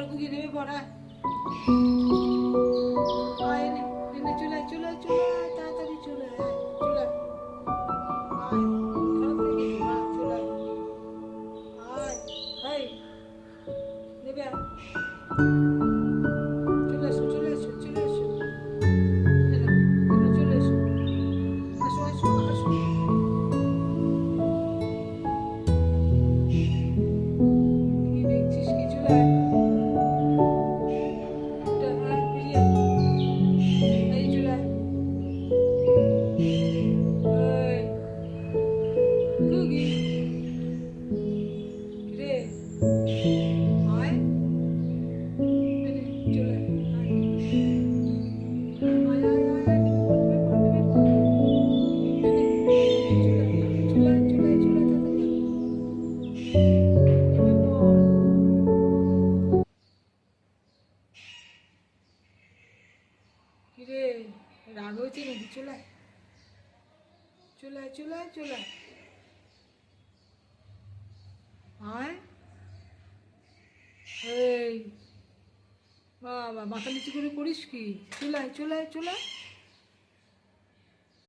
গুগি নেমে পড়া আয় নে নে চলে চলে চলে তাড়াতাড়ি চলে চলে আয় খারাপ লাগে না চলে আয় হাই নেবে চলে এসো চলে এসো চলে এসো চলে এসো আসো আসো আসো কি দেখছিস কি চলে কিরে রাগ হয়েছে নাকি চলে চলে চলে চলে আয় এই বাবা মাথা নিচু করে করিস কি চলে চলে চলে